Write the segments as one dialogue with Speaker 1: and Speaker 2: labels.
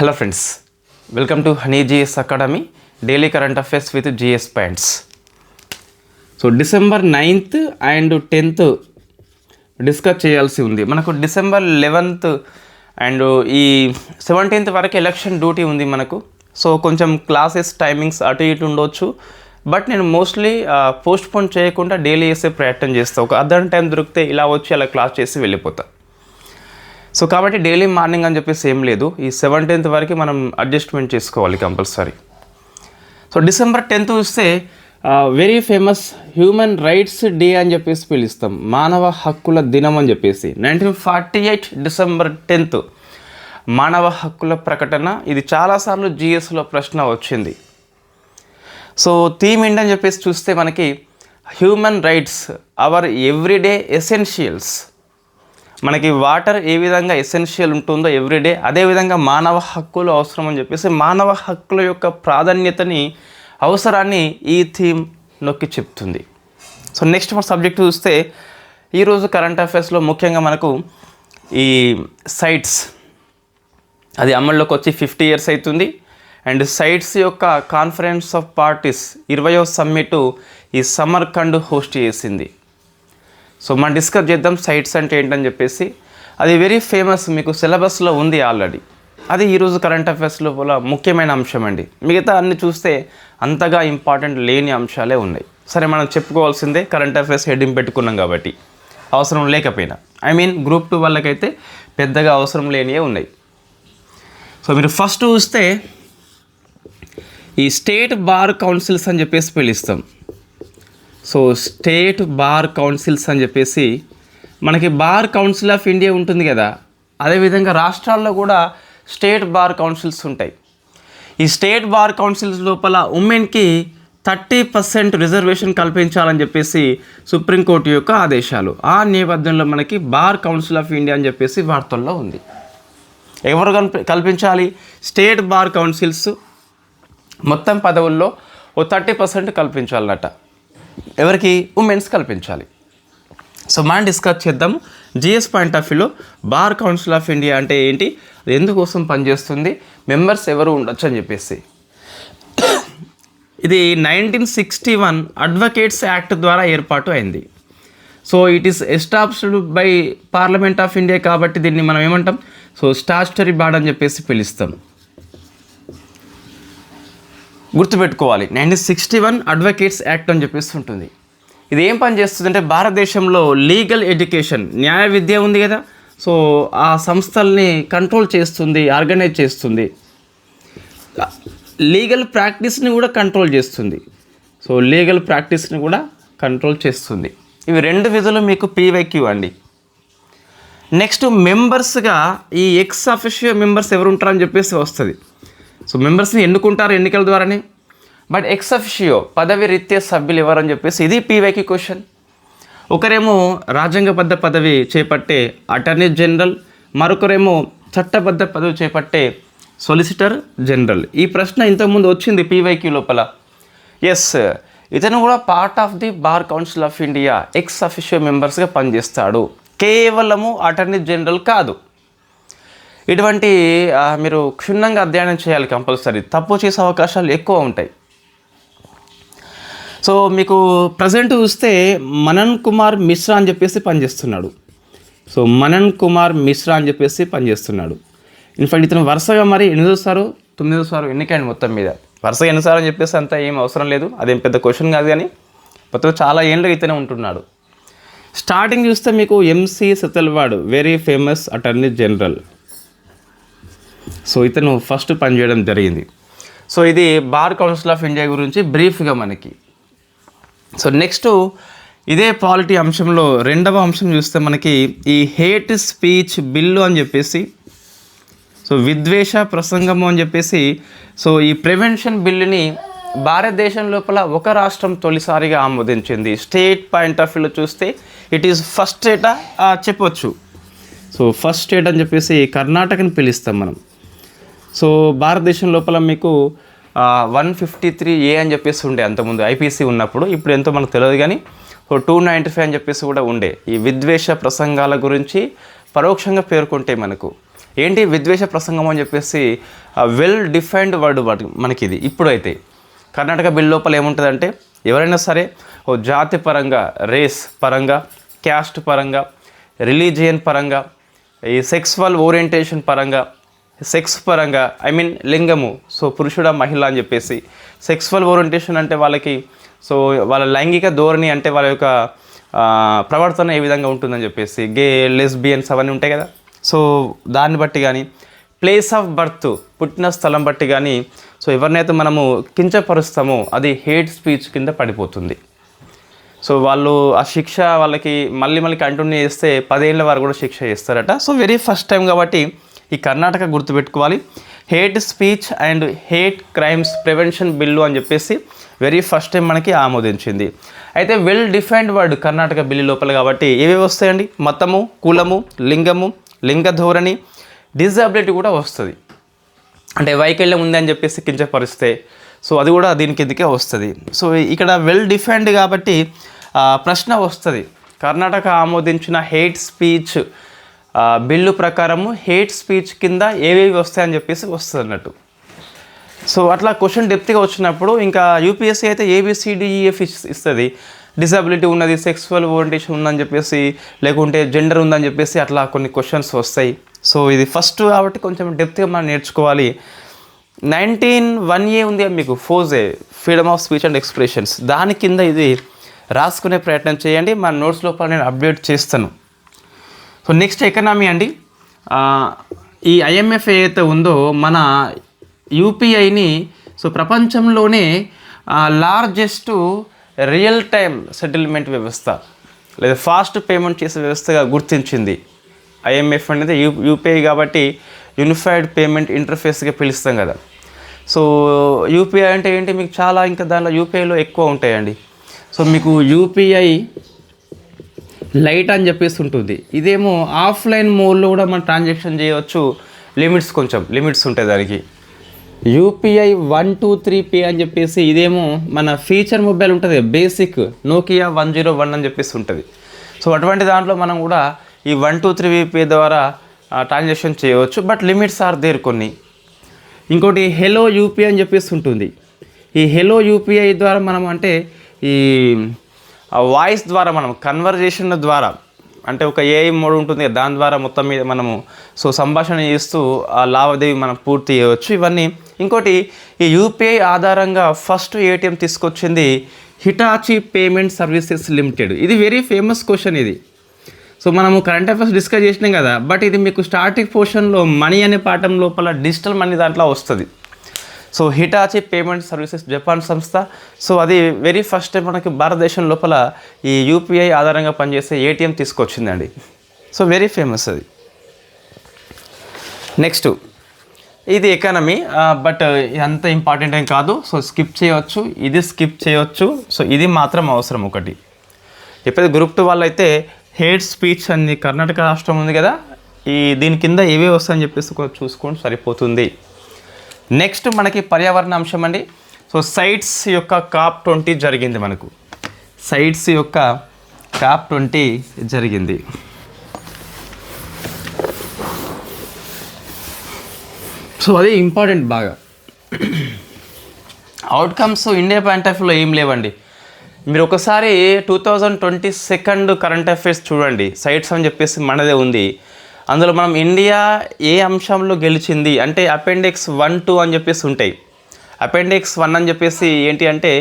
Speaker 1: Hello friends, welcome to honey GS academy daily current affairs with GS points. So December 9th and 10th discuss చేయాల్సి ఉంది. మనకు December 11th and ఈ 17th వరకు election duty ఉంది మనకు. So కొంచెం classes timings అటు ఇటు ఉండొచ్చు, బట్ నేను మోస్ట్లీ పోస్ట్పోన్ చేయకుండా డైలీ చేసే ప్రయత్నం చేస్తాను. ఒక అర్ధ టైం దొరికితే ఇలా వచ్చి అలా క్లాస్ చేసి వెళ్ళిపోతా. సో కాబట్టి డైలీ మార్నింగ్ అని చెప్పేసి ఏం లేదు, ఈ 17th వరకు మనం అడ్జస్ట్మెంట్ చేసుకోవాలి కంపల్సరీ. సో డిసెంబర్ 10th చూస్తే very famous human rights day అని చెప్పేసి పిలుస్తాం, మానవ హక్కుల దినం అని చెప్పేసి. 1948 డిసెంబర్ 10th మానవ హక్కుల ప్రకటన. ఇది చాలాసార్లు జిఎస్లో ప్రశ్న వచ్చింది. సో థీమ్ ఏంటని చెప్పేసి చూస్తే మనకి human rights our everyday essentials. మనకి వాటర్ ఏ విధంగా ఎసెన్షియల్ ఉంటుందో ఎవ్రీడే, అదేవిధంగా మానవ హక్కులు అవసరం అని చెప్పేసి మానవ హక్కుల యొక్క ప్రాధాన్యతని, అవసరాన్ని ఈ థీమ్ నొక్కి చెప్తుంది. సో నెక్స్ట్ మన సబ్జెక్ట్ చూస్తే ఈరోజు కరెంట్ అఫైర్స్లో ముఖ్యంగా మనకు ఈ సైట్స్ అది అమల్లోకి వచ్చి 50 years అవుతుంది. అండ్ సైట్స్ యొక్క కాన్ఫరెన్స్ ఆఫ్ పార్టీస్ 20వ సమ్మిట్ ఈ సమర్కండ్ హోస్ట్ చేసింది. సో మనం డిస్కస్ చేద్దాం సైట్స్ అంటే ఏంటని చెప్పేసి. అది వెరీ ఫేమస్, మీకు సిలబస్లో ఉంది ఆల్రెడీ. అది ఈరోజు కరెంట్ అఫైర్స్లో కూడా ముఖ్యమైన అంశం అండి. మిగతా అన్ని చూస్తే అంతగా ఇంపార్టెంట్ లేని అంశాలే ఉన్నాయి. సరే, మనం చెప్పుకోవాల్సిందే, కరెంట్ అఫైర్స్ హెడ్డింగ్ పెట్టుకున్నాం కాబట్టి అవసరం లేకపోయినా, గ్రూప్ 2 వాళ్ళకైతే పెద్దగా అవసరం లేనివే ఉన్నాయి. సో మీరు ఫస్ట్ చూస్తే ఈ స్టేట్ బార్ కౌన్సిల్స్ అని చెప్పేసి పిలుస్తాం. సో స్టేట్ బార్ కౌన్సిల్స్ అని చెప్పేసి మనకి బార్ కౌన్సిల్ ఆఫ్ ఇండియా ఉంటుంది కదా, అదేవిధంగా రాష్ట్రాల్లో కూడా స్టేట్ బార్ కౌన్సిల్స్ ఉంటాయి. ఈ స్టేట్ బార్ కౌన్సిల్స్ లోపల ఉమెన్కి 30% రిజర్వేషన్ కల్పించాలని చెప్పేసి సుప్రీంకోర్టు యొక్క ఆదేశాలు. ఆ నేపథ్యంలో మనకి బార్ కౌన్సిల్ ఆఫ్ ఇండియా అని చెప్పేసి వార్తల్లో ఉంది. ఎవరు కల్పించాలి? స్టేట్ బార్ కౌన్సిల్స్ మొత్తం పదవుల్లో 30% కల్పించాలన్నట. ఎవరికి? ఉమెన్స్ కల్పించాలి. సో మనం డిస్కస్ చేద్దాము జిఎస్ పాయింట్ ఆఫ్ వ్యూలో బార్ కౌన్సిల్ ఆఫ్ ఇండియా అంటే ఏంటి, అది ఎందుకోసం పనిచేస్తుంది, మెంబర్స్ ఎవరు ఉండొచ్చు అని చెప్పేసి. ఇది 1961 అడ్వకేట్స్ యాక్ట్ ద్వారా ఏర్పాటు అయింది. So it is established by parliament of India కాబట్టి దీన్ని మనం ఏమంటాం, సో స్టాట్యుటరీ బాడీ అని చెప్పేసి పిలుస్తాం. గుర్తుపెట్టుకోవాలి, 1961 అడ్వకేట్స్ యాక్ట్ అని చెప్పేసి ఉంటుంది. ఇది ఏం పని చేస్తుంది అంటే భారతదేశంలో లీగల్ ఎడ్యుకేషన్, న్యాయ విద్య ఉంది కదా, సో ఆ సంస్థల్ని కంట్రోల్ చేస్తుంది, ఆర్గనైజ్ చేస్తుంది, లీగల్ ప్రాక్టీస్ని కూడా కంట్రోల్ చేస్తుంది. సో లీగల్ ప్రాక్టీస్ని కూడా కంట్రోల్ చేస్తుంది. ఇవి 2 విధులు మీకు పీవైక్యూ అండి. నెక్స్ట్ మెంబర్స్గా ఈ ఎక్స్ అఫిషియో మెంబర్స్ ఎవరు ఉంటారని చెప్పేసి వస్తుంది. సో మెంబర్స్ని ఎన్నుకుంటారు ఎన్నికల ద్వారానే, బట్ ఎక్స్ అఫిషియో పదవి రీత్యా సభ్యులు ఎవరని చెప్పేసి ఇది పీవైక్యూ క్వశ్చన్. ఒకరేమో రాజ్యాంగబద్ధ పదవి చేపట్టే అటార్నీ జనరల్, మరొకరేమో చట్టబద్ధ పదవి చేపట్టే సొలిసిటర్ జనరల్. ఈ ప్రశ్న ఇంతకుముందు వచ్చింది పీవైక్యూ లోపల. ఎస్, ఇతను కూడా part of the bar council of India, ex officio మెంబర్స్గా పనిచేస్తాడు, కేవలము అటార్నీ జనరల్ కాదు. ఇటువంటి మీరు క్షుణ్ణంగా అధ్యయనం చేయాలి కంపల్సరీ, తప్పు చేసే అవకాశాలు ఎక్కువ ఉంటాయి. సో మీకు ప్రజెంట్ చూస్తే మనన్ కుమార్ మిశ్రా అని చెప్పేసి పనిచేస్తున్నాడు. సో మనన్ కుమార్ మిశ్రా అని చెప్పేసి పనిచేస్తున్నాడు. ఇన్ఫాక్ట్ ఇతను వరుసగా మరి 8వ 9వ ఎన్నికైంది మొత్తం మీద. వరుసగా ఎన్నిసార్లు అని చెప్పేసి అంతా ఏం అవసరం లేదు, అదేం పెద్ద క్వశ్చన్ కాదు, కానీ మొత్తం చాలా ఏళ్ళు ఇతనే ఉంటున్నాడు. స్టార్టింగ్ చూస్తే మీకు MC Setalvad, very famous attorney general. So ఇతను ఫస్ట్ పనిచేయడం జరిగింది. సో ఇది బార్ కౌన్సిల్ ఆఫ్ ఇండియా గురించి బ్రీఫ్గా మనకి. సో నెక్స్ట్ ఇదే పాలిటీ అంశంలో 2వ అంశం చూస్తే మనకి ఈ హేట్ స్పీచ్ బిల్లు అని చెప్పేసి, సో విద్వేష ప్రసంగము అని చెప్పేసి, సో ఈ ప్రివెన్షన్ బిల్లుని భారతదేశం లోపల ఒక రాష్ట్రం తొలిసారిగా ఆమోదించింది. స్టేట్ పాయింట్ ఆఫ్ వ్యూలో చూస్తే ఇట్ ఈస్ ఫస్ట్ స్టేట్ చెప్పవచ్చు. సో ఫస్ట్ స్టేట్ అని చెప్పేసి కర్ణాటకని పిలుస్తాం మనం. సో భారతదేశం లోపల మీకు 153A అని చెప్పేసి ఉండే అంతకుముందు ఐపీసీ ఉన్నప్పుడు, ఇప్పుడు ఎంతో మనకు తెలియదు కానీ 295 అని చెప్పేసి కూడా ఉండే. ఈ విద్వేష ప్రసంగాల గురించి పరోక్షంగా పేర్కొంటే మనకు ఏంటి విద్వేష ప్రసంగం అని చెప్పేసి వెల్ డిఫైన్డ్ వర్డ్ మనకి ఇది. ఇప్పుడైతే కర్ణాటక బిల్ లోపల ఏముంటుందంటే ఎవరైనా సరే ఓ జాతి పరంగా, రేస్ పరంగా, క్యాస్ట్ పరంగా, రిలీజియన్ పరంగా, ఈ సెక్సువల్ ఓరియంటేషన్ పరంగా, సెక్స్ పరంగా, ఐ మీన్ లింగము, సో పురుషుడా మహిళ అని చెప్పేసి, సెక్సువల్ ఓరియంటేషన్ అంటే వాళ్ళకి సో వాళ్ళ లైంగిక ధోరణి అంటే వాళ్ళ యొక్క ప్రవర్తన ఏ విధంగా ఉంటుందని చెప్పేసి, గే, లెస్బియన్స్ అవన్నీ ఉంటాయి కదా. సో దాన్ని బట్టి కానీ, ప్లేస్ ఆఫ్ బర్త్, పుట్టిన స్థలం బట్టి కానీ, సో ఎవరినైతే మనము కించపరుస్తామో అది హేట్ స్పీచ్ కింద పడిపోతుంది. సో వాళ్ళు ఆ శిక్ష వాళ్ళకి మళ్ళీ కంటిన్యూ చేస్తే 10 ఏళ్ళ వారు కూడా శిక్ష చేస్తారట. సో వెరీ ఫస్ట్ టైం కాబట్టి ఈ కర్ణాటక గుర్తుపెట్టుకోవాలి. Hate speech and hate crimes prevention bill అని చెప్పేసి వెరీ ఫస్ట్ టైం మనకి ఆమోదించింది. అయితే well defined word Karnataka bill లోపల కాబట్టి ఏవేవి వస్తాయండి? మతము, కులము, లింగము, లింగ ధోరణి, డిజబిలిటీ కూడా వస్తుంది. అంటే వైకల్యం ఉంది అని చెప్పేసి కించపరిస్తే సో అది కూడా దీని కిందకే వస్తుంది. సో ఇక్కడ వెల్ డిఫైన్డ్ కాబట్టి ప్రశ్న వస్తుంది, కర్ణాటక ఆమోదించిన హేట్ స్పీచ్ బిల్లు ప్రకారము హేట్ స్పీచ్ కింద ఏవేవి వస్తాయని చెప్పేసి వస్తుంది అన్నట్టు. సో అట్లా క్వశ్చన్ డెప్త్గా వచ్చినప్పుడు ఇంకా యూపీఎస్సీ అయితే ABCDEF ఇస్తుంది. డిసబిలిటీ ఉన్నది, సెక్సువల్ ఓరియంటేషన్ ఉందని చెప్పేసి, లేకుంటే జెండర్ ఉందని చెప్పేసి అట్లా కొన్ని క్వశ్చన్స్ వస్తాయి. సో ఇది ఫస్ట్ కాబట్టి కొంచెం డెప్త్గా మనం నేర్చుకోవాలి. 19(1)A ఉంది మీకు, ఫోజే, freedom of speech and expressions, దాని కింద ఇది రాసుకునే ప్రయత్నం చేయండి. మన నోట్స్ లోపల నేను అప్డేట్ చేస్తాను. సో నెక్స్ట్ ఎకనామీ అండి. ఈ IMF ఏదైతే ఉందో మన UPIని సో ప్రపంచంలోనే లార్జెస్ట్ రియల్ టైమ్ సెటిల్మెంట్ వ్యవస్థ లేదా ఫాస్ట్ పేమెంట్ చేసే వ్యవస్థగా గుర్తించింది. IMF అనేది UPI కాబట్టి యూనిఫైడ్ పేమెంట్ ఇంటర్ఫేస్గా పిలుస్తాం కదా. సో UPI అంటే ఏంటి మీకు చాలా ఇంకా దానిలో UPIలో ఎక్కువ ఉంటాయండి. సో మీకు UPI లైట్ అని చెప్పేసి ఉంటుంది. ఇదేమో ఆఫ్లైన్ మోడ్లో కూడా మనం ట్రాన్సాక్షన్ చేయవచ్చు. కొంచెం లిమిట్స్ ఉంటాయి దానికి. UPI 123P అని చెప్పేసి ఇదేమో మన ఫీచర్ మొబైల్ ఉంటుంది, బేసిక్ నోకియా 101 అని చెప్పేసి ఉంటుంది. సో అటువంటి దాంట్లో మనం కూడా ఈ 123P ద్వారా ట్రాన్సాక్షన్ చేయవచ్చు, బట్ లిమిట్స్ ఆర్ దేర్ కొన్ని. ఇంకోటి హెలో UPI అని చెప్పేసి ఉంటుంది. ఈ హెలో UPI ద్వారా మనం అంటే ఈ వాయిస్ ద్వారా మనం కన్వర్జేషన్ ద్వారా అంటే ఒక AI మోడ్ ఉంటుంది, దాని ద్వారా మొత్తం మీద మనము సో సంభాషణ చేస్తూ ఆ లావాదేవీ మనం పూర్తి చేయవచ్చు ఇవన్నీ. ఇంకోటి ఈ UPI ఆధారంగా ఫస్ట్ ATM తీసుకొచ్చింది హిటాచీ పేమెంట్ సర్వీసెస్ లిమిటెడ్. ఇది వెరీ ఫేమస్ క్వశ్చన్ ఇది. సో మనము కరెంట్ అఫైర్స్ డిస్కస్ చేసినాం కదా, బట్ ఇది మీకు స్టార్టింగ్ పోర్షన్లో మనీ అనే పాఠం లోపల డిజిటల్ మనీ దాంట్లో వస్తుంది. So Hitachi payment services Japan సంస్థ. సో అది వెరీ ఫస్ట్ టైం మనకి భారతదేశం లోపల ఈ UPI ఆధారంగా పనిచేసే ATM తీసుకొచ్చిందండి. సో వెరీ ఫేమస్ అది. నెక్స్ట్ ఇది ఎకానమీ, బట్ అంత ఇంపార్టెంట్ ఏం కాదు. సో స్కిప్ చేయవచ్చు, ఇది స్కిప్ చేయవచ్చు. సో ఇది మాత్రం అవసరం ఒకటి. ఎప్పుడైతే గ్రూప్ 2 వాళ్ళు అయితే హేట్ స్పీచ్ అని కర్ణాటక రాష్ట్రం ఉంది కదా, దీని కింద ఏవే వస్తాయని చెప్పేసి చూసుకొని సరిపోతుంది. నెక్స్ట్ మనకి పర్యావరణ అంశం అండి. సో సైట్స్ యొక్క COP20 జరిగింది. మనకు సైట్స్ యొక్క COP20 జరిగింది. సో అది ఇంపార్టెంట్ బాగా. అవుట్కమ్స్ ఇండియా పాయింట్ ఆఫ్ వ్యూలో ఏం లేవండి. మీరు ఒకసారి 2022 కరెంట్ అఫైర్స్ చూడండి, సైట్స్ అని చెప్పేసి మనదే ఉంది. అందులో మనం ఇండియా ఏ అంశంలో గెలిచింది అంటే అపెండిక్స్ 1, 2 అని చెప్పేసి ఉంటాయి. అపెండిక్స్ 1 అని చెప్పేసి ఏంటి అంటే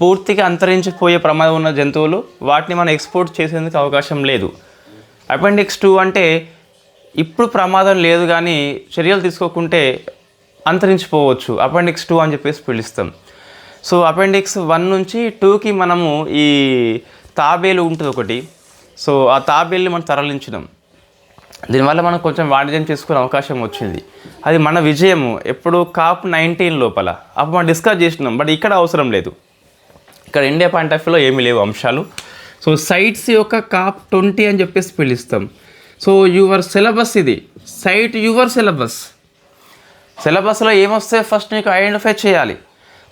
Speaker 1: పూర్తిగా అంతరించిపోయే ప్రమాదం ఉన్న జంతువులు, వాటిని మనం ఎక్స్పోర్ట్ చేసేందుకు అవకాశం లేదు. అపెండిక్స్ 2 అంటే ఇప్పుడు ప్రమాదం లేదు కానీ చర్యలు తీసుకోకుంటే అంతరించిపోవచ్చు, అపెండిక్స్ 2 అని చెప్పేసి పిలుస్తాం. సో అపెండిక్స్ 1 నుంచి 2కి మనము ఈ తాబేలు ఉంటుంది ఒకటి. సో ఆ తాబేలుని మనం తరలించినాం. దీనివల్ల మనం కొంచెం వాణిజ్యం చేసుకునే అవకాశం వచ్చింది. అది మన విజయము. ఎప్పుడు COP19 లోపల అప్పుడు మనం డిస్కస్ చేసినాం, బట్ ఇక్కడ అవసరం లేదు. ఇక్కడ ఇండియా పాయింట్ ఆఫ్ వ్యూలో ఏమీ లేవు అంశాలు. సో సైట్స్ యొక్క COP20 అని చెప్పేసి పిలుస్తాం. సో యువర్ సిలబస్ ఇది, సైట్ యువర్ సిలబస్లో ఏమొస్తే ఫస్ట్ నీకు ఐడెంటిఫై చేయాలి.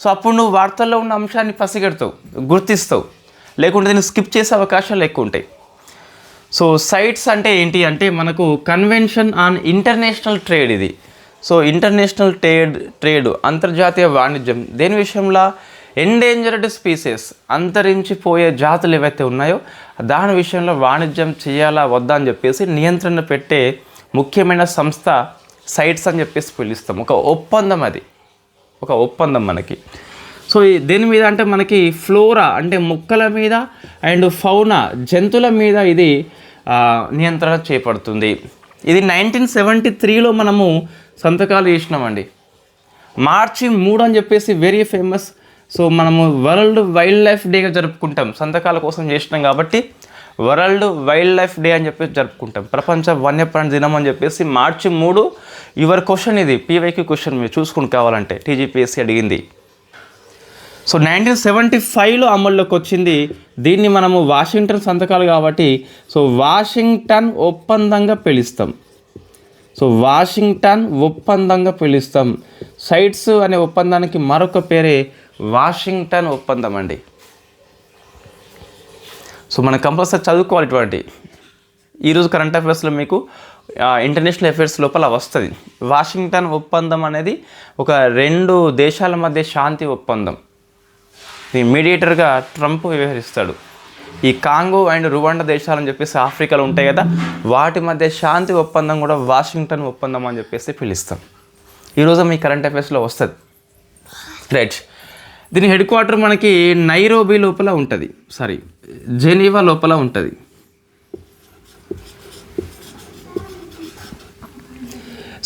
Speaker 1: సో అప్పుడు నువ్వు వార్తల్లో ఉన్న అంశాన్ని పసిగెడతావు, గుర్తిస్తావు, లేకుంటే దీన్ని స్కిప్ చేసే అవకాశాలు ఎక్కువ ఉంటాయి. సో సైట్స్ అంటే ఏంటి అంటే మనకు కన్వెన్షన్ ఆన్ ఇంటర్నేషనల్ ట్రేడ్ ఇది. సో ఇంటర్నేషనల్ ట్రేడ్ అంతర్జాతీయ వాణిజ్యం దేని విషయంలో ఎండేంజర్డ్ స్పీసెస్ అంతరించిపోయే జాతులు ఏవైతే ఉన్నాయో దాని విషయంలో వాణిజ్యం చేయాలా వద్దా అని చెప్పేసి నియంత్రణ పెట్టే ముఖ్యమైన సంస్థ సైట్స్ అని చెప్పేసి పిలుస్తాం. ఒక ఒప్పందం, అది ఒక ఒప్పందం మనకి. సో దేని మీద అంటే మనకి ఫ్లోరా అంటే మొక్కల మీద అండ్ ఫౌనా జంతువుల మీద ఇది నియంత్రణ చేపడుతుంది. ఇది 1973లో మనము సంతకాలు చేసినామండి. మార్చి 3 అని చెప్పేసి వెరీ ఫేమస్. సో మనము వరల్డ్ వైల్డ్ లైఫ్ డేగా జరుపుకుంటాం, సంతకాల కోసం చేసినాం కాబట్టి వరల్డ్ వైల్డ్ లైఫ్ డే అని చెప్పేసి జరుపుకుంటాం. ప్రపంచ వన్యప్రాణి దినం అని చెప్పేసి మార్చి 3. యువర్ క్వశ్చన్ ఇది, పీవైక్యూ క్వశ్చన్, మీరు చూసుకుని కావాలంటే టీజీపీఎస్సీ అడిగింది. సో 1975లో అమల్లోకి వచ్చింది. దీన్ని మనము వాషింగ్టన్ సంతకాలు కాబట్టి సో వాషింగ్టన్ ఒప్పందంగా పిలుస్తాం. సో వాషింగ్టన్ ఒప్పందంగా పిలుస్తాం. సైట్స్ అనే ఒప్పందానికి మరొక పేరే వాషింగ్టన్ ఒప్పందం అండి. సో మనం కంపల్సరీ చదువుకోవాలి ఇటువంటి. ఈరోజు కరెంట్ అఫైర్స్లో మీకు ఇంటర్నేషనల్ అఫైర్స్ లోపల వస్తుంది. వాషింగ్టన్ ఒప్పందం అనేది ఒక 2 దేశాల మధ్య శాంతి ఒప్పందం. ఈ మీడియేటర్గా ట్రంప్ వ్యవహరిస్తాడు. ఈ కాంగో అండ్ రువాండా దేశాలని చెప్పేసి ఆఫ్రికాలో ఉంటాయి కదా, వాటి మధ్య శాంతి ఒప్పందం కూడా వాషింగ్టన్ ఒప్పందం అని చెప్పేసి పిలుస్తాం. ఈరోజు మీ కరెంట్ అఫైర్స్లో వస్తుంది. రైట్. దీని హెడ్ క్వార్టర్ మనకి నైరోబీ లోపల ఉంటుంది, జెనీవా లోపల ఉంటుంది.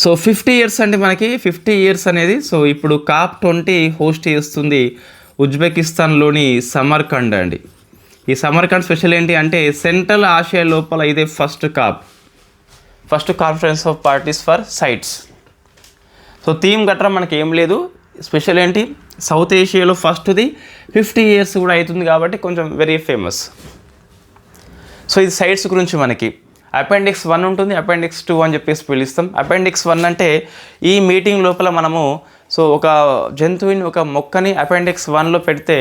Speaker 1: సో 50 years అంటే మనకి 50 years అనేది. సో ఇప్పుడు COP20 హోస్ట్ చేస్తుంది ఉజ్బెకిస్తాన్లోని సమర్కండ్ అండి. ఈ సమర్కండ్ స్పెషల్ ఏంటి అంటే సెంట్రల్ ఆసియా లోపల ఇదే first conference of parties for sites. So theme గట్రా మనకి ఏం లేదు, స్పెషల్ ఏంటి సౌత్ ఏషియాలో ఫస్ట్ది, 50 years కూడా అవుతుంది కాబట్టి కొంచెం వెరీ ఫేమస్. సో ఇది సైట్స్ గురించి మనకి అపెండిక్స్ 1 ఉంటుంది, అపెండిక్స్ 2 అని చెప్పేసి పిలుస్తాం. అపెండిక్స్ 1 అంటే ఈ మీటింగ్ లోపల మనము సో ఒక జంతువుని ఒక మొక్కని అపెండిక్స్ 1లో పెడితే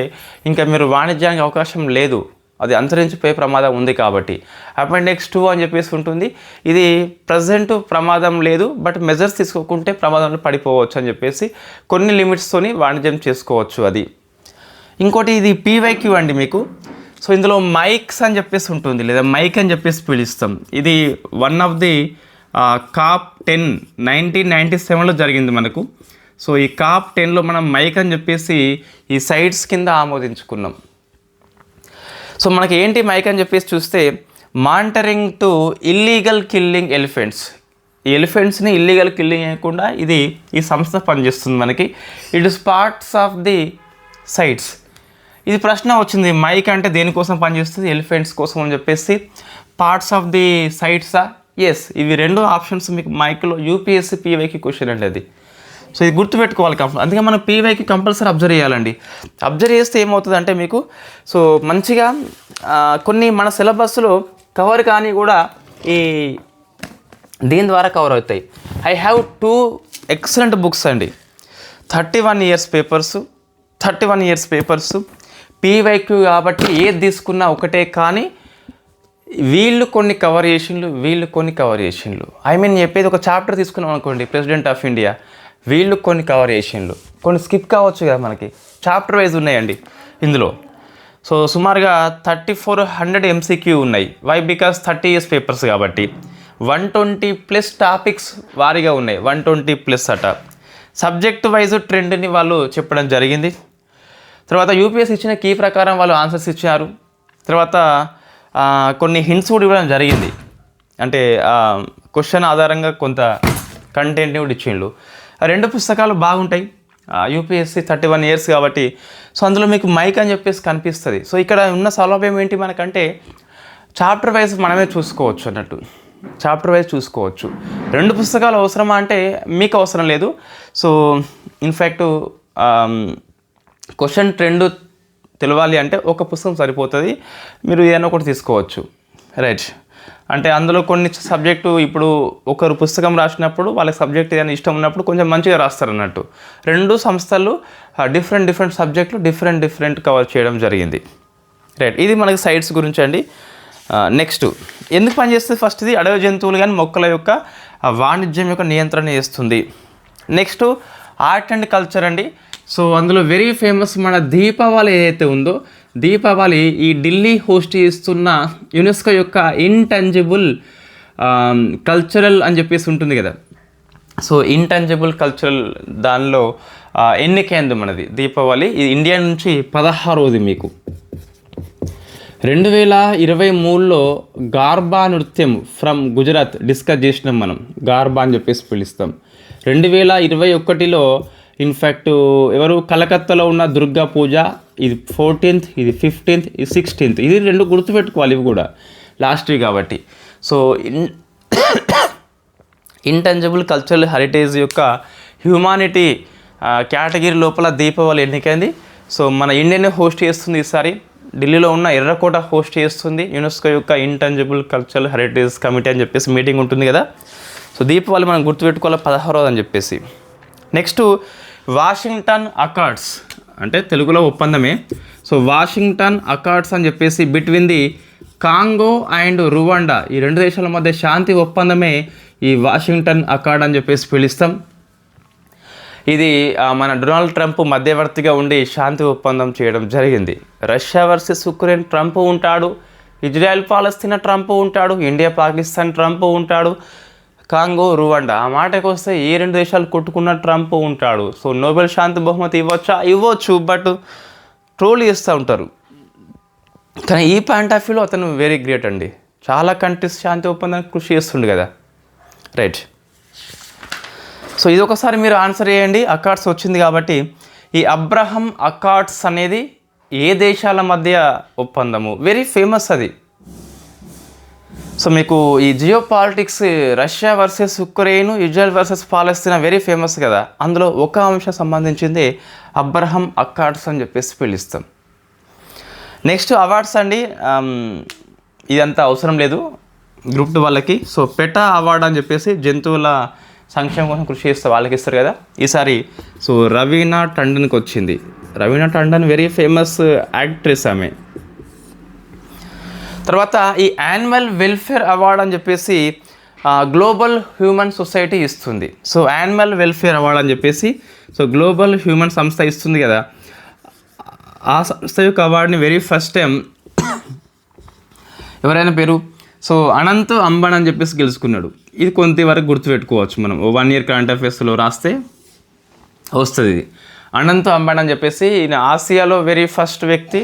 Speaker 1: ఇంకా మీరు వాణిజ్యానికి అవకాశం లేదు, అది అంతరించిపోయే ప్రమాదం ఉంది కాబట్టి. అపెండిక్స్ 2 అని చెప్పేసి ఉంటుంది. ఇది ప్రజెంట్ ప్రమాదం లేదు, బట్ మెజర్స్ తీసుకోకుంటే ప్రమాదంలో పడిపోవచ్చు అని చెప్పేసి కొన్ని లిమిట్స్తోని వాణిజ్యం చేసుకోవచ్చు అది. ఇంకోటి ఇది పీవైక్యూ అండి మీకు. సో ఇందులో మైక్స్ అని చెప్పేసి ఉంటుంది, లేదా మైక్ అని చెప్పేసి పిలుస్తాం. ఇది వన్ ఆఫ్ ది COP10 1997లో జరిగింది మనకు. సో ఈ COP10లో మనం మైక్ అని చెప్పేసి ఈ సైట్స్ కింద ఆమోదించుకున్నాం. సో మనకి ఏంటి మైక్ అని చెప్పేసి చూస్తే monitoring to illegal killing elephants. ఈ ఎలిఫెంట్స్ని ఇల్లీగల్ కిల్లింగ్ చేయకుండా ఇది ఈ సంస్థ పనిచేస్తుంది మనకి. It is parts of the sites. ఇది ప్రశ్న వచ్చింది, మైక్ అంటే దేనికోసం పనిచేస్తుంది? ఎలిఫెంట్స్ కోసం అని చెప్పేసి. పార్ట్స్ ఆఫ్ ది సైట్సా? ఎస్, ఇవి 2 ఆప్షన్స్ మీకు మైక్లో యూపీఎస్సీ పీవైక్యూ క్వశ్చన్ అండి అది. సో ఇది గుర్తుపెట్టుకోవాలి అందుకే మనం పీవైక్యూ కంపల్సరీ అబ్జర్వ్ చేయాలండి. అబ్జర్వ్ చేస్తే ఏమవుతుంది అంటే మీకు సో మంచిగా కొన్ని మన సిలబస్లో కవర్ కానీ కూడా ఈ దీని ద్వారా కవర్ అవుతాయి. ఐ హ్యావ్ 2 ఎక్సలెంట్ బుక్స్ అండి. 31 years పేపర్స్ పీవైక్యూ కాబట్టి ఏది తీసుకున్నా ఒకటే, కానీ వీళ్ళు కొన్ని కవర్ చేసిండ్లు. ఐ మీన్ చెప్పేది ఒక చాప్టర్ తీసుకున్నాం అనుకోండి, ప్రెసిడెంట్ ఆఫ్ ఇండియా, వీళ్ళు కొన్ని కవర్ చేసిండ్లు, కొన్ని స్కిప్ కావచ్చు కదా, మనకి చాప్టర్ వైజ్ ఉన్నాయండి ఇందులో. సో సుమారుగా 3400 MCQ ఉన్నాయి. వై? బికాస్ 30 years పేపర్స్ కాబట్టి 120+ టాపిక్స్ వారీగా ఉన్నాయి, 120+ అట. సబ్జెక్ట్ వైజ్ ట్రెండ్ని వాళ్ళు చెప్పడం జరిగింది. తర్వాత యూపీఎస్ ఇచ్చిన కీ ప్రకారం వాళ్ళు ఆన్సర్స్ ఇచ్చారు. తర్వాత కొన్ని హింట్స్ కూడా ఇవ్వడం జరిగింది, అంటే క్వశ్చన్ ఆధారంగా కొంత కంటెంట్ని కూడా ఇచ్చిండ్రు. 2 పుస్తకాలు బాగుంటాయి, యూపీఎస్సీ 31 years కాబట్టి. సో అందులో మీకు మైక్ అని చెప్పేసి కనిపిస్తుంది. సో ఇక్కడ ఉన్న సౌలభ్యం ఏంటి మనకంటే చాప్టర్ వైజ్ మనమే చూసుకోవచ్చు అన్నట్టు, చాప్టర్ వైజ్ చూసుకోవచ్చు. 2 పుస్తకాలు అవసరమా అంటే మీకు అవసరం లేదు. సో ఇన్ఫ్యాక్ట్ క్వశ్చన్ ట్రెండ్ తెలవాలి అంటే ఒక పుస్తకం సరిపోతుంది, మీరు ఏదైనా ఒకటి తీసుకోవచ్చు. రైట్. అంటే అందులో కొన్ని సబ్జెక్టు ఇప్పుడు ఒకరు పుస్తకం రాసినప్పుడు వాళ్ళకి సబ్జెక్ట్ ఏదైనా ఇష్టం ఉన్నప్పుడు కొంచెం మంచిగా రాస్తారు అన్నట్టు. 2 సంస్థలు డిఫరెంట్ సబ్జెక్టులు డిఫరెంట్ కవర్ చేయడం జరిగింది. రైట్. ఇది మనకి సైట్స్ గురించి అండి. నెక్స్ట్ ఎందుకు పనిచేస్తుంది? ఫస్ట్ ఇది అడవి జంతువులు కానీ మొక్కల యొక్క వాణిజ్యం యొక్క నియంత్రణ చేస్తుంది. నెక్స్ట్ ఆర్ట్ అండ్ కల్చర్ అండి. సో అందులో వెరీ ఫేమస్ మన దీపావళి ఏదైతే ఉందో, దీపావళి ఈ ఢిల్లీ హోస్ట్ చేస్తున్న యునెస్కో యొక్క ఇంటంజిబుల్ కల్చరల్ అని చెప్పేసి ఉంటుంది కదా. సో ఇంటంజిబుల్ కల్చరల్ దానిలో ఎన్నికైంది మనది దీపావళి. ఇది ఇండియా నుంచి 16వది. మీకు 2023లో గార్బా నృత్యం ఫ్రమ్ గుజరాత్ డిస్కస్ చేసినాం మనం. గార్బా అని చెప్పేసి పిలుస్తాం. 2021లో ఇన్ఫ్యాక్ట్ ఎవరు కలకత్తాలో ఉన్న దుర్గా పూజ, ఇది 14th, ఇది 15th, ఇది 16th. ఇది 2 గుర్తుపెట్టుకోవాలి, ఇవి కూడా లాస్ట్ కాబట్టి. సో ఇంటంజిబుల్ కల్చరల్ హెరిటేజ్ యొక్క హ్యూమానిటీ కేటగిరీ లోపల దీపావళి ఎన్నికైంది. సో మన ఇండియానే హోస్ట్ చేస్తుంది ఈసారి. ఢిల్లీలో ఉన్న ఎర్రకోట హోస్ట్ చేస్తుంది యునెస్కో యొక్క ఇంటంజిబుల్ కల్చరల్ హెరిటేజ్ కమిటీ అని చెప్పేసి మీటింగ్ ఉంటుంది కదా. సో దీపావళి మనం గుర్తుపెట్టుకోవాలి 16వది అని చెప్పేసి. నెక్స్ట్ వాషింగ్టన్ అకార్డ్స్ అంటే తెలుగులో ఒప్పందమే. సో వాషింగ్టన్ అకార్డ్స్ అని చెప్పేసి between the Congo and Rwanda, ఈ 2 దేశాల మధ్య శాంతి ఒప్పందమే ఈ వాషింగ్టన్ అకార్డ్ అని చెప్పేసి పిలుస్తాం. ఇది మన డొనాల్డ్ ట్రంప్ మధ్యవర్తిగా ఉండి శాంతి ఒప్పందం చేయడం జరిగింది. రష్యా వర్సెస్ ఉక్రెయిన్ ట్రంప్ ఉంటాడు, ఇజ్రాయెల్ పాలస్తీనా ట్రంప్ ఉంటాడు, ఇండియా పాకిస్తాన్ ట్రంప్ ఉంటాడు, కాంగో రువాండా ఆ మాటకు వస్తే ఏ 2 దేశాలు కొట్టుకున్న ట్రంప్ ఉంటాడు. సో నోబెల్ శాంతి బహుమతి ఇవ్వచ్చు, బట్ ట్రోల్ చేస్తూ ఉంటారు. కానీ ఈ పాయింట్ ఆఫ్ వ్యూలో అతను వెరీ గ్రేట్ అండి. చాలా కంట్రీస్ శాంతి ఒప్పందానికి కృషి చేస్తుండు కదా. రైట్. సో ఇది ఒకసారి మీరు ఆన్సర్ చేయండి. అకార్డ్స్ వచ్చింది కాబట్టి ఈ అబ్రహం అకార్డ్స్ అనేది ఏ దేశాల మధ్య ఒప్పందము? వెరీ ఫేమస్ అది. సో మీకు ఈ geopolitics Russia versus Ukraine, Israel versus Palestine very famous కదా. అందులో ఒక అంశం సంబంధించింది అబ్రహం అకార్డ్స్ అని చెప్పేసి పిలుస్తాం. నెక్స్ట్ అవార్డ్స్ అండి. ఇదంతా అవసరం లేదు గ్రూప్ 2 వాళ్ళకి. సో పెటా అవార్డ్ అని చెప్పేసి జంతువుల సంక్షేమం కోసం కృషి చేస్తే వాళ్ళకి ఇస్తారు కదా. ఈసారి సో రవీనా టండన్కి వచ్చింది. Raveena Tandon very famous actress ఆమె. తర్వాత ఈ యాన్యువల్ వెల్ఫేర్ అవార్డ్ అని చెప్పేసి గ్లోబల్ హ్యూమన్ సొసైటీ ఇస్తుంది. సో యాన్యువల్ వెల్ఫేర్ అవార్డ్ అని చెప్పేసి సో గ్లోబల్ హ్యూమన్ సంస్థ ఇస్తుంది కదా. ఆ సంస్థ యొక్క అవార్డుని వెరీ ఫస్ట్ టైం ఎవరైనా పేరు సో అనంత్ అంబానీ అని చెప్పేసి గెలుచుకున్నాడు. ఇది కొంతవరకు గుర్తుపెట్టుకోవచ్చు మనం. 1 year కరెంట్ అఫేర్స్లో రాస్తే వస్తుంది ఇది. అనంత్ అంబానీ అని చెప్పేసి ఈయన ఆసియాలో వెరీ ఫస్ట్ వ్యక్తి.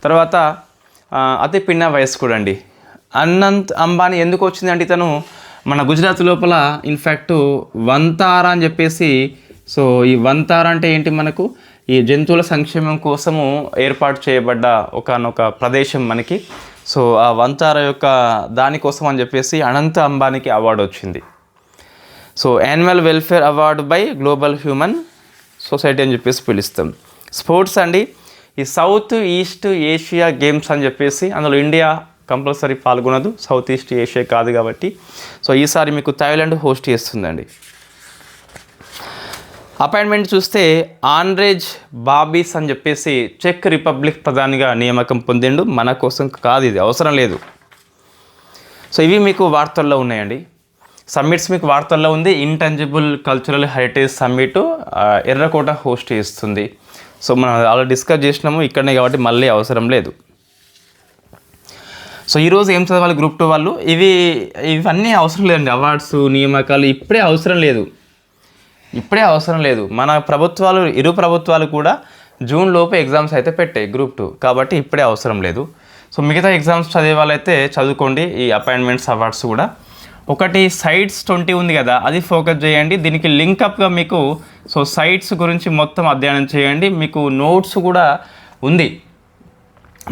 Speaker 1: తర్వాత అతి పిన్న వయస్కుడు అండి. అనంత్ అంబానీ ఎందుకు వచ్చిందంటే ఇతను మన గుజరాత్ లోపల ఇన్ఫ్యాక్ట్ వంతారా అని చెప్పేసి, సో ఈ వంతారా అంటే ఏంటి, మనకు ఈ జంతువుల సంక్షేమం కోసము ఏర్పాటు చేయబడ్డ ఒకనొక ప్రదేశం మనకి. సో ఆ వంతారా యొక్క దానికోసం అని చెప్పేసి అనంత్ అంబానీకి అవార్డు వచ్చింది. So annual welfare award by global human society అని చెప్పేసి పిలుస్తాం. స్పోర్ట్స్ అండి. ఈ సౌత్ ఈస్ట్ ఏషియా గేమ్స్ అని చెప్పేసి అందులో ఇండియా కంపల్సరీ పాల్గొనదు, సౌత్ ఈస్ట్ ఏషియా కాదు కాబట్టి. సో ఈసారి మీకు థాయిలాండ్ హోస్ట్ చేస్తుందండి. అపాయింట్మెంట్ చూస్తే ఆండ్రేజ్ బాబీస్ అని చెప్పేసి చెక్ రిపబ్లిక్ ప్రధానిగా నియామకం పొందిండు. మన కోసం కాదు, ఇది అవసరం లేదు. సో ఇవి మీకు వార్తల్లో ఉన్నాయండి. సమ్మిట్స్ మీకు వార్తల్లో ఉంది. ఇంటంజిబుల్ కల్చరల్ హెరిటేజ్ సమ్మిట్ ఎర్రకోట హోస్ట్ చేస్తుంది. సో మనం ఆల్రెడీ డిస్కస్ చేసినాము ఇక్కడనే కాబట్టి మళ్ళీ అవసరం లేదు. సో ఈరోజు ఏం చదవాలి గ్రూప్ 2 వాళ్ళు? ఇవన్నీ అవసరం లేదండి. అవార్డ్స్, నియామకాలు ఇప్పుడే అవసరం లేదు. మన ప్రభుత్వాలు, ఇరు ప్రభుత్వాలు కూడా జూన్ లోపు ఎగ్జామ్స్ అయితే పెట్టాయి గ్రూప్ 2 కాబట్టి ఇప్పుడే అవసరం లేదు. సో మిగతా ఎగ్జామ్స్ చదివే వాళ్ళైతే చదువుకోండి. ఈ అపాయింట్మెంట్స్ అవార్డ్స్ కూడా ఒకటి సైట్స్ 20 ఉంది కదా, అది ఫోకస్ చేయండి. దీనికి లింకప్గా మీకు సో సైట్స్ గురించి మొత్తం అధ్యయనం చేయండి. మీకు నోట్స్ కూడా ఉంది.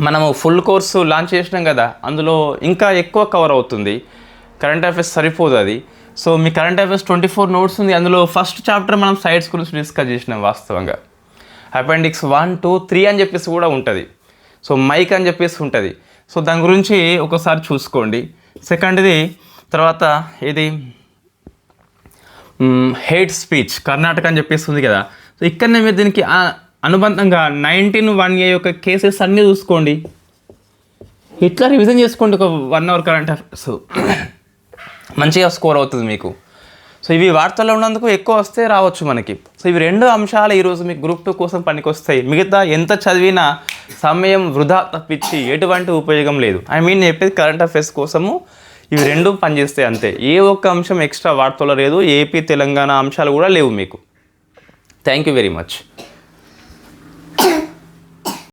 Speaker 1: మనము ఫుల్ కోర్సు లాంచ్ చేసినాం కదా, అందులో ఇంకా ఎక్కువ కవర్ అవుతుంది. కరెంట్ అఫైర్స్ సరిపోదు అది. సో మీ కరెంట్ అఫైర్స్ 24 నోట్స్ ఉంది. అందులో ఫస్ట్ చాప్టర్ మనం సైట్స్ గురించి డిస్కస్ చేసినాం. వాస్తవంగా అపెండిక్స్ 1, 2, 3 అని చెప్పేసి కూడా ఉంటుంది. సో మైక్ అని చెప్పేసి ఉంటుంది. సో దాని గురించి ఒకసారి చూసుకోండి. సెకండ్ది తర్వాత ఇది హేట్ స్పీచ్ కర్ణాటక అని చెప్పేసి ఉంది కదా. సో ఇక్కడనే మీరు దీనికి అనుబంధంగా 19(1)A యొక్క కేసెస్ అన్నీ చూసుకోండి. ఇట్లా రివిజన్ చేసుకోండి ఒక 1 అవర్ కరెంట్ అఫైర్స్, మంచిగా స్కోర్ అవుతుంది మీకు. సో ఇవి వార్తల్లో ఉన్నందుకు ఎక్కువ వస్తే రావచ్చు మనకి. సో ఇవి 2 అంశాలు ఈరోజు మీకు గ్రూప్ 2 కోసం పనికొస్తాయి. మిగతా ఎంత చదివినా సమయం వృధా తప్పించి ఎటువంటి ఉపయోగం లేదు. నేను చెప్పేది కరెంట్ అఫైర్స్ కోసము ఇవి 2 పనిచేస్తాయి అంతే. ఏ ఒక్క అంశం ఎక్స్ట్రా వార్తల్లో లేదు, ఏపీ తెలంగాణ అంశాలు కూడా లేవు మీకు. Thank you very much.